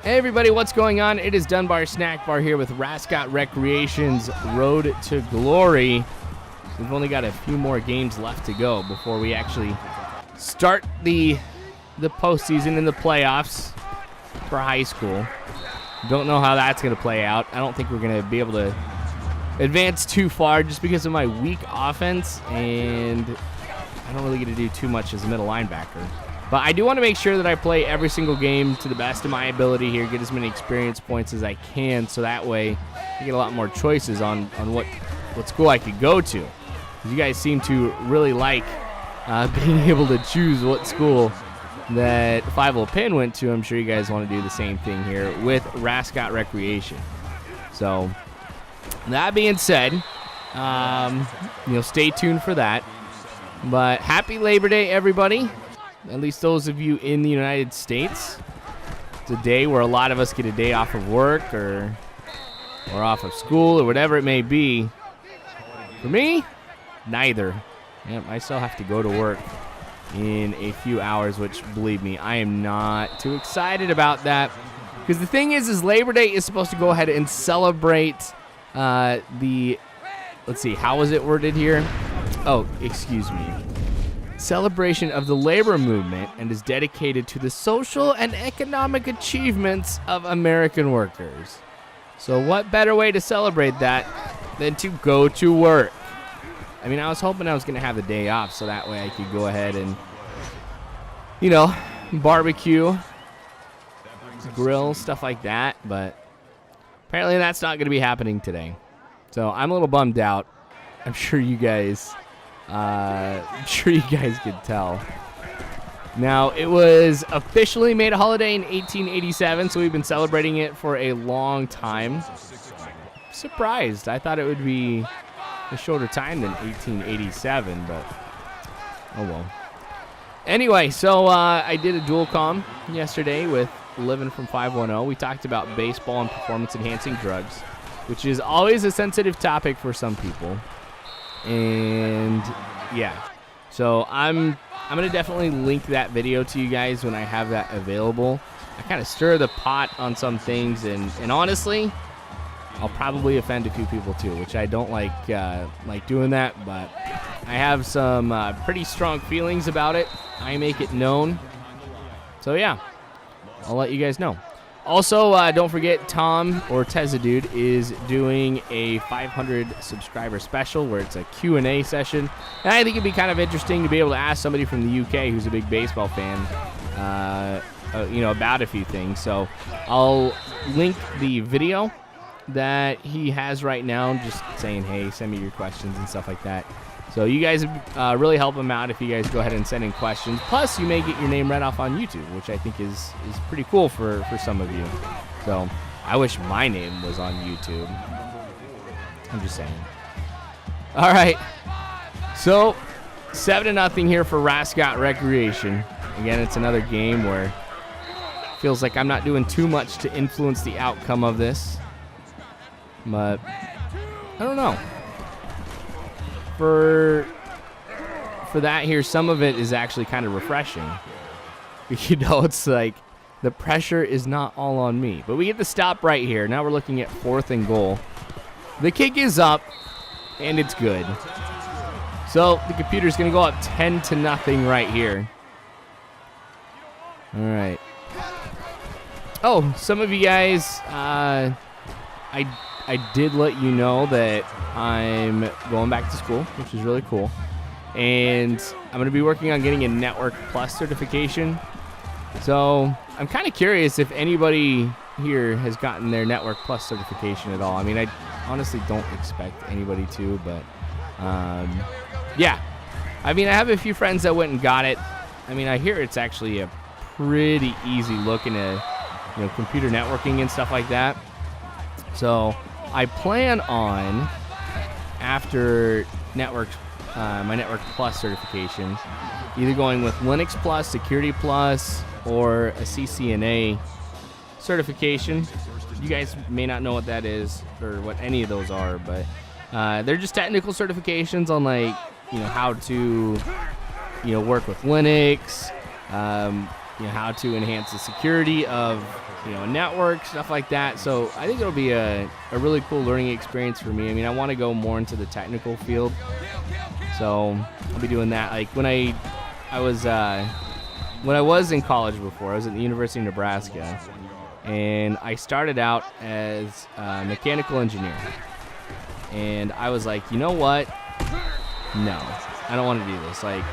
Hey everybody, what's going on? It is Dunbar Snack Bar here with Rascot Recreation's Road to Glory. We've only got a few more games left to go before we actually start the postseason and the playoffs for high school. Don't know how that's going to play out. I don't think we're going to be able to advance too far just because of my weak offense, and I don't really get to do too much as a middle linebacker. But I do want to make sure that I play every single game to the best of my ability here, get as many experience points as I can, so that way I get a lot more choices on what school I could go to. You guys seem to really like being able to choose what school that Five-O Pin went to. I'm sure you guys want to do the same thing here with Rascot Recreation. So that being said, stay tuned for that. But happy Labor Day, everybody. At least those of you in the United States. It's a day where a lot of us get a day off of work or off of school or whatever it may be. For me, neither. Yep, I still have to go to work in a few hours, which, believe me, I am not too excited about that. Because the thing is Labor Day is supposed to go ahead and celebrate let's see, how was it worded here? Oh, excuse me. Celebration of the labor movement, and is dedicated to the social and economic achievements of American workers. So what better way to celebrate that than to go to work? I mean, I was hoping I was going to have the day off so that way I could go ahead and, barbecue, grill, stuff like that, but apparently that's not going to be happening today. So I'm a little bummed out. I'm sure you guys could tell. Now, it was officially made a holiday in 1887, so we've been celebrating it for a long time. Surprised. I thought it would be a shorter time than 1887, but oh well. Anyway, so I did a dual comm yesterday with Living from 510. We talked about baseball and performance-enhancing drugs, which is always a sensitive topic for some people. And yeah, so I'm gonna definitely link that video to you guys when I have that available. I kind of stir the pot on some things, and honestly, I'll probably offend a few people too, which I don't like doing that. But I have some pretty strong feelings about it. I make it known. So yeah, I'll let you guys know. Also, don't forget, Tom, or Tezadude, is doing a 500 subscriber special where it's a Q&A session. And I think it'd be kind of interesting to be able to ask somebody from the UK who's a big baseball fan, about a few things. So I'll link the video that he has right now, just saying, hey, send me your questions and stuff like that. So you guys really help him out if you guys go ahead and send in questions. Plus, you may get your name read off on YouTube, which I think is pretty cool for some of you. So I wish my name was on YouTube. I'm just saying. All right. So 7-0 here for Rascot Recreation. Again, it's another game where it feels like I'm not doing too much to influence the outcome of this. But I don't know. For that here, some of it is actually kind of refreshing. It's like the pressure is not all on me. But we get the stop right here. Now we're looking at 4th and goal. The kick is up, and it's good. So the computer's going to go up 10-0 right here. All right. Oh, some of you guys, I did let you know that I'm going back to school, which is really cool. And I'm going to be working on getting a Network Plus certification. So I'm kind of curious if anybody here has gotten their Network Plus certification at all. I mean, I honestly don't expect anybody to, but yeah. I mean, I have a few friends that went and got it. I mean, I hear it's actually a pretty easy look into, computer networking and stuff like that. So I plan on, after my Network Plus certification, either going with Linux Plus, Security Plus, or a CCNA certification. You guys may not know what that is or what any of those are, but they're just technical certifications on how to work with Linux, how to enhance the security of a network, stuff like that. So I think it'll be a really cool learning experience for me. I mean, I want to go more into the technical field, so I'll be doing that. Like when I was in college before, I was at the University of Nebraska, and I started out as a mechanical engineer. And I was like, you know what? No, I don't want to do this. Like,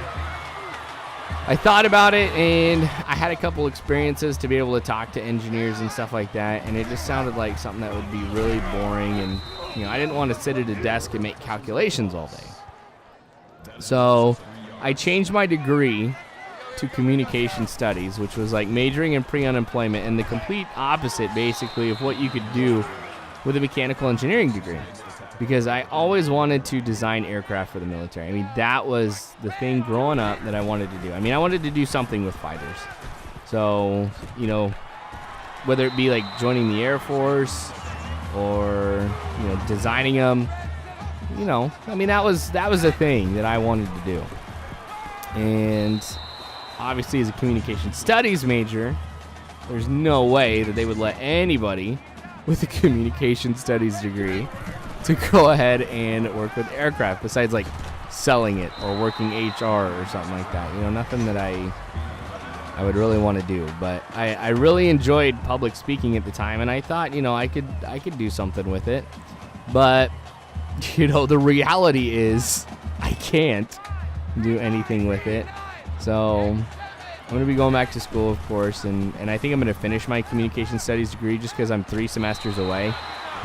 I thought about it, and I had a couple experiences to be able to talk to engineers and stuff like that, and it just sounded like something that would be really boring, and I didn't want to sit at a desk and make calculations all day. So I changed my degree to communication studies, which was like majoring in pre-unemployment, and the complete opposite basically of what you could do with a mechanical engineering degree, because I always wanted to design aircraft for the military. I mean, that was the thing growing up that I wanted to do. I mean, I wanted to do something with fighters. So, whether it be like joining the Air Force or, designing them, I mean, that was the thing that I wanted to do. And obviously as a communication studies major, there's no way that they would let anybody with a communication studies degree to go ahead and work with aircraft besides like selling it or working HR or something like that. Nothing that I would really want to do. But I really enjoyed public speaking at the time, and I thought, I could do something with it. But the reality is I can't do anything with it. So I'm going to be going back to school, of course, and I think I'm going to finish my communication studies degree just because I'm 3 semesters away.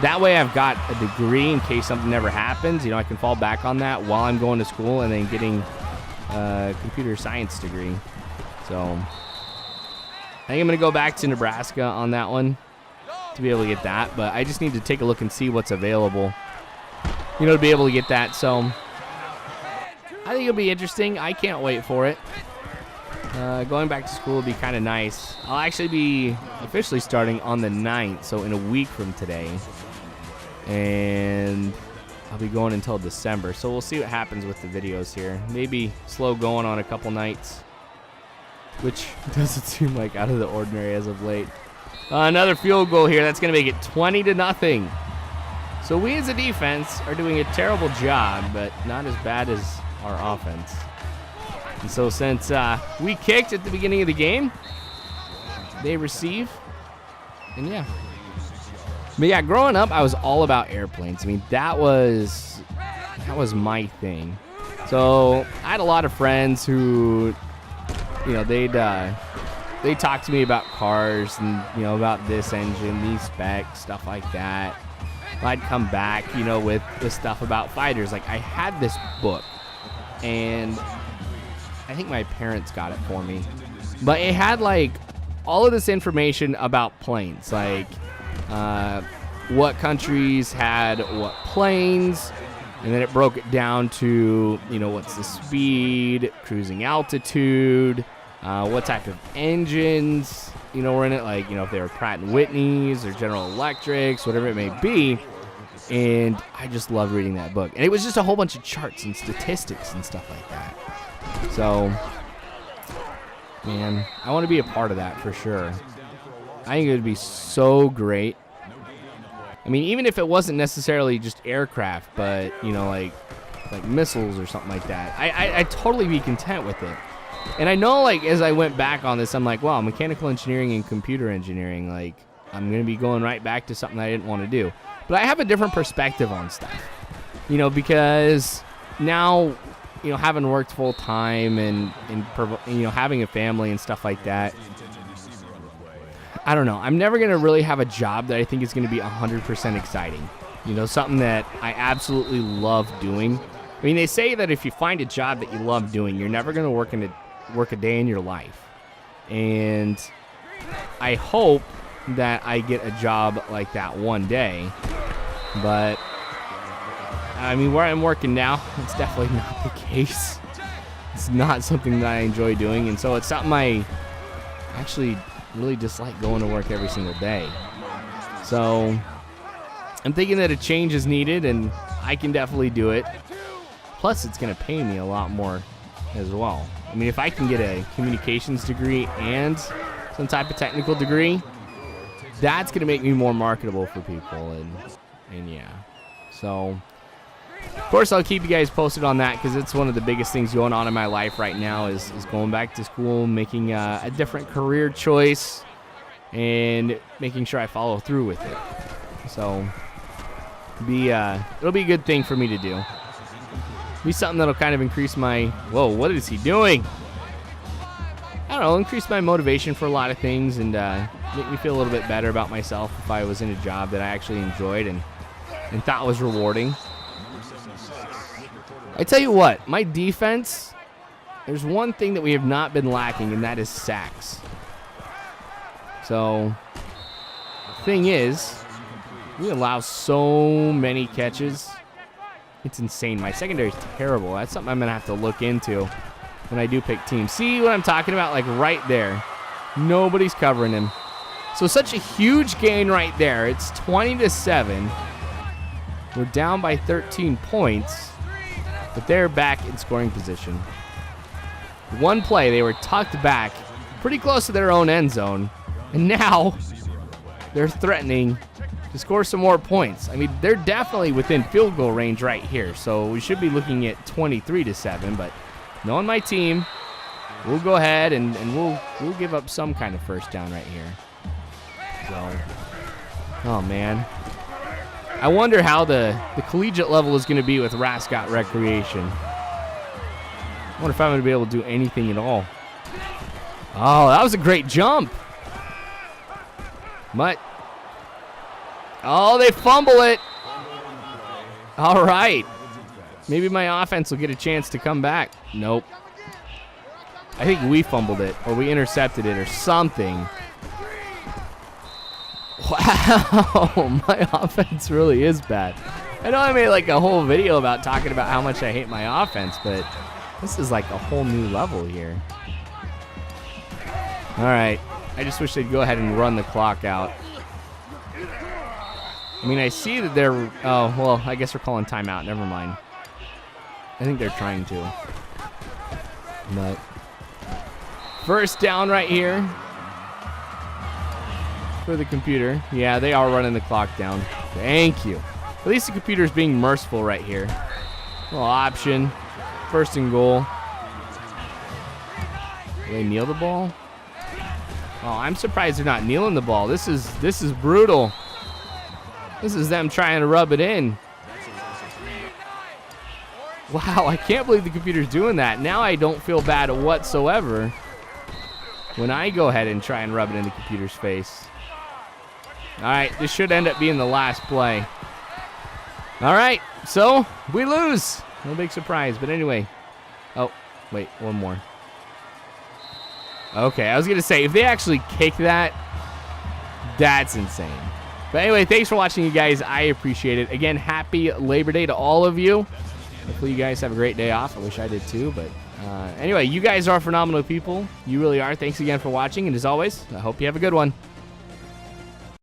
That way I've got a degree in case something never happens. I can fall back on that while I'm going to school and then getting a computer science degree. So I think I'm going to go back to Nebraska on that one to be able to get that. But I just need to take a look and see what's available, to be able to get that. So I think it'll be interesting. I can't wait for it. Going back to school will be kind of nice. I'll actually be officially starting on the 9th, so in a week from today. And I'll be going until December, so we'll see what happens with the videos here. Maybe slow going on a couple nights, which doesn't seem like out of the ordinary as of late. Another field goal here. That's going to make it 20-0. So we as a defense are doing a terrible job, but not as bad as our offense. And so since we kicked at the beginning of the game, they receive. And yeah. But yeah, growing up, I was all about airplanes. I mean, that was my thing. So I had a lot of friends who, they'd talk to me about cars and, about this engine, these specs, stuff like that. I'd come back, with the stuff about fighters. Like, I had this book, and I think my parents got it for me. But it had, like, all of this information about planes. Like, what countries had what planes, and then it broke it down to, what's the speed, cruising altitude, what type of engines, were in it, like, if they were Pratt & Whitneys or General Electrics, whatever it may be. And I just love reading that book. And it was just a whole bunch of charts and statistics and stuff like that. So, man, I want to be a part of that for sure. I think it would be so great. I mean, even if it wasn't necessarily just aircraft, but, like missiles or something like that, I'd totally be content with it. And I know, like, as I went back on this, I'm like, wow, mechanical engineering and computer engineering, like, I'm going to be going right back to something I didn't want to do. But I have a different perspective on stuff, because now, having worked full time and having a family and stuff like that, I don't know. I'm never going to really have a job that I think is going to be 100% exciting. Something that I absolutely love doing. I mean, they say that if you find a job that you love doing, you're never going to work a day in your life. And I hope that I get a job like that one day. But, I mean, where I'm working now, it's definitely not the case. It's not something that I enjoy doing. And so it's something I actually really dislike going to work every single day. So I'm thinking that a change is needed, and I can definitely do it. Plus, it's going to pay me a lot more as well. I mean, if I can get a communications degree and some type of technical degree, that's going to make me more marketable for people. And yeah. So, of course, I'll keep you guys posted on that because it's one of the biggest things going on in my life right now is going back to school, making a different career choice, and making sure I follow through with it. So, it'll be a good thing for me to do. Be something that'll kind of increase my... Whoa, what is he doing? I don't know, increase my motivation for a lot of things and make me feel a little bit better about myself if I was in a job that I actually enjoyed and thought was rewarding. I tell you what, my defense, there's one thing that we have not been lacking, and that is sacks. So, the thing is, we allow so many catches. It's insane. My secondary is terrible. That's something I'm going to have to look into when I do pick teams. See what I'm talking about? Like right there. Nobody's covering him. So such a huge gain right there. It's 20-7. We're down by 13 points, but they're back in scoring position. One play, they were tucked back pretty close to their own end zone, and now they're threatening to score some more points. I mean, they're definitely within field goal range right here, so we should be looking at 23-7, but knowing my team, we'll go ahead and we'll give up some kind of first down right here. So, oh man. I wonder how the collegiate level is going to be with Rascot Recreation. I wonder if I'm going to be able to do anything at all. Oh, that was a great jump. But, oh, they fumble it. All right. Maybe my offense will get a chance to come back. Nope. I think we fumbled it, or we intercepted it, or something. Wow, my offense really is bad. I know I made like a whole video about talking about how much I hate my offense, but this is like a whole new level here. All right. I just wish they'd go ahead and run the clock out. I mean, I see that they're... Oh, well, I guess they're calling timeout. Never mind. I think they're trying to. But first down right here for the computer. Yeah, they are running the clock down. Thank you. At least the computer's being merciful right here. Little option. First and goal. Do they kneel the ball? Oh, I'm surprised they're not kneeling the ball. This is brutal. This is them trying to rub it in. Wow, I can't believe the computer's doing that. Now I don't feel bad whatsoever when I go ahead and try and rub it in the computer's face. All right, this should end up being the last play. All right, so we lose. No big surprise, but anyway. Oh, wait, one more. Okay, I was going to say, if they actually kick that, that's insane. But anyway, thanks for watching, you guys. I appreciate it. Again, happy Labor Day to all of you. Hopefully you guys have a great day off. I wish I did too, but anyway, you guys are phenomenal people. You really are. Thanks again for watching, and as always, I hope you have a good one.